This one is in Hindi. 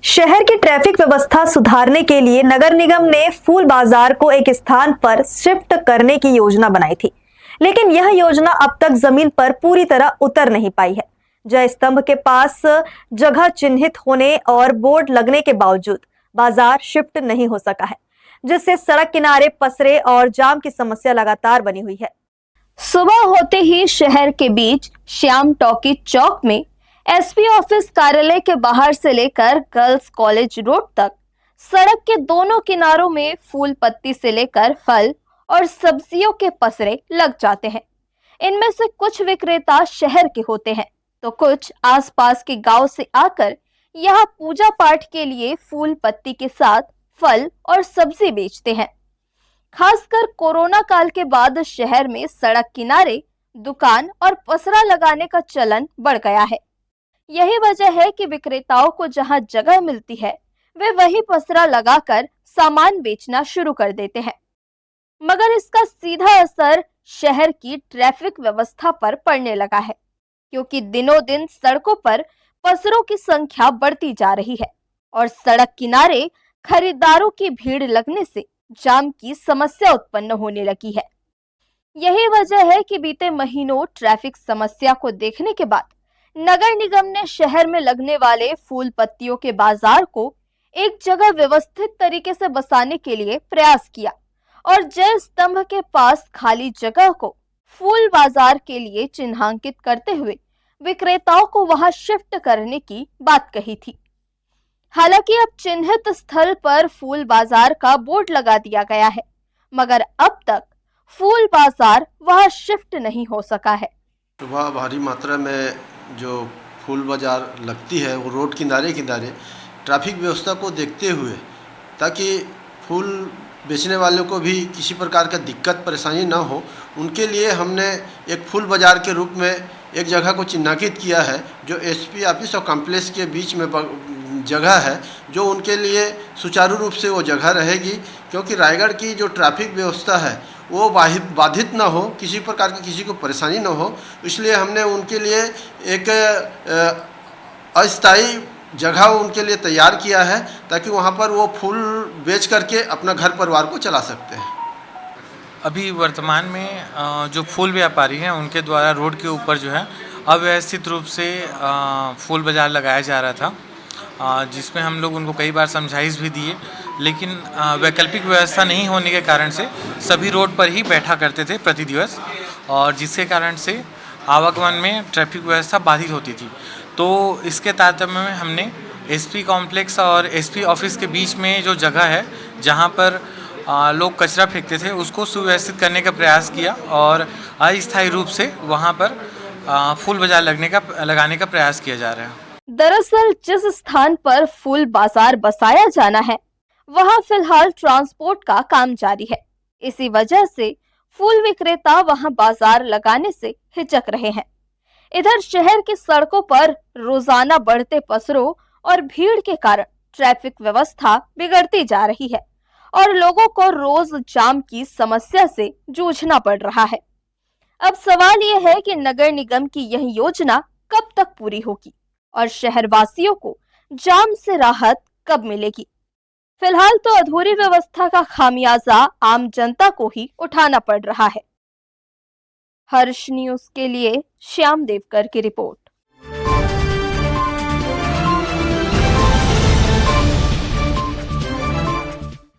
शहर की ट्रैफिक व्यवस्था सुधारने के लिए नगर निगम ने फूल बाजार को एक स्थान पर शिफ्ट करने की योजना बनाई थी, लेकिन यह योजना अब तक जमीन पर पूरी तरह उतर नहीं पाई है। जय स्तंभ के पास जगह चिन्हित होने और बोर्ड लगने के बावजूद बाजार शिफ्ट नहीं हो सका है, जिससे सड़क किनारे पसरे और जाम की समस्या लगातार बनी हुई है। सुबह होते ही शहर के बीच श्याम टॉकी चौक में एसपी ऑफिस कार्यालय के बाहर से लेकर गर्ल्स कॉलेज रोड तक सड़क के दोनों किनारों में फूल पत्ती से लेकर फल और सब्जियों के पसरे लग जाते हैं। इनमें से कुछ विक्रेता शहर के होते हैं तो कुछ आसपास के गांव से आकर यहाँ पूजा पाठ के लिए फूल पत्ती के साथ फल और सब्जी बेचते हैं। खासकर कोरोना काल के बाद शहर में सड़क किनारे दुकान और पसरा लगाने का चलन बढ़ गया है। यही वजह है कि विक्रेताओं को जहां जगह मिलती है वे वही पसरा लगाकर सामान बेचना शुरू कर देते हैं, मगर इसका सीधा असर शहर की ट्रैफिक व्यवस्था पर पड़ने लगा है, क्योंकि दिनों दिन सड़कों पर पसरों की संख्या बढ़ती जा रही है और सड़क किनारे खरीदारों की भीड़ लगने से जाम की समस्या उत्पन्न होने लगी है। यही वजह है कि बीते महीनों ट्रैफिक समस्या को देखने के बाद नगर निगम ने शहर में लगने वाले फूल पत्तियों के बाजार को एक जगह व्यवस्थित तरीके से बसाने के लिए प्रयास किया और जय स्तंभ के पास खाली जगह को फूल बाजार के लिए चिन्हांकित करते हुए विक्रेताओं को वहां शिफ्ट करने की बात कही थी। हालांकि अब चिन्हित स्थल पर फूल बाजार का बोर्ड लगा दिया गया है, मगर अब तक फूल बाजार वहां शिफ्ट नहीं हो सका है। सुबह भारी मात्रा में जो फूल बाजार लगती है वो रोड किनारे किनारे ट्रैफिक व्यवस्था को देखते हुए, ताकि फूल बेचने वालों को भी किसी प्रकार का दिक्कत परेशानी ना हो, उनके लिए हमने एक फूल बाजार के रूप में एक जगह को चिन्हांकित किया है, जो एसपी ऑफिस और कॉम्प्लेक्स के बीच में जगह है, जो उनके लिए सुचारू रूप से वो जगह रहेगी, क्योंकि रायगढ़ की जो ट्रैफिक व्यवस्था है वो बाधित ना हो, किसी प्रकार की किसी को परेशानी ना हो, इसलिए हमने उनके लिए एक अस्थायी जगह उनके लिए तैयार किया है, ताकि वहाँ पर वो फूल बेच करके अपना घर परिवार को चला सकते हैं। अभी वर्तमान में जो फूल व्यापारी हैं उनके द्वारा रोड के ऊपर जो है अव्यवस्थित रूप से फूल बाज़ार लगाया जा रहा था, जिसमें हम लोग उनको कई बार समझाइश भी दिए, लेकिन वैकल्पिक व्यवस्था नहीं होने के कारण से सभी रोड पर ही बैठा करते थे प्रति दिवस, और जिसके कारण से आवागमन में ट्रैफिक व्यवस्था बाधित होती थी। तो इसके तारतम्य में हमने एसपी कॉम्प्लेक्स और एसपी ऑफिस के बीच में जो जगह है जहां पर लोग कचरा फेंकते थे उसको सुव्यवस्थित करने का प्रयास किया और अस्थायी रूप से वहां पर फूल बाजार लगाने का प्रयास किया जा रहा है। दरअसल जिस स्थान पर फूल बाजार बसाया जाना है वहां फिलहाल ट्रांसपोर्ट का काम जारी है। इसी वजह से फूल विक्रेता वहां बाजार लगाने से हिचक रहे हैं। इधर शहर की सड़कों पर रोजाना बढ़ते पसरों और भीड़ के कारण ट्रैफिक व्यवस्था बिगड़ती जा रही है और लोगों को रोज जाम की समस्या से जूझना पड़ रहा है। अब सवाल यह है कि नगर निगम की यह योजना कब तक पूरी होगी और शहरवासियों को जाम से राहत कब मिलेगी। फिलहाल तो अधूरी व्यवस्था का खामियाजा आम जनता को ही उठाना पड़ रहा है। हर्ष न्यूज के लिए श्याम देवकर की रिपोर्ट।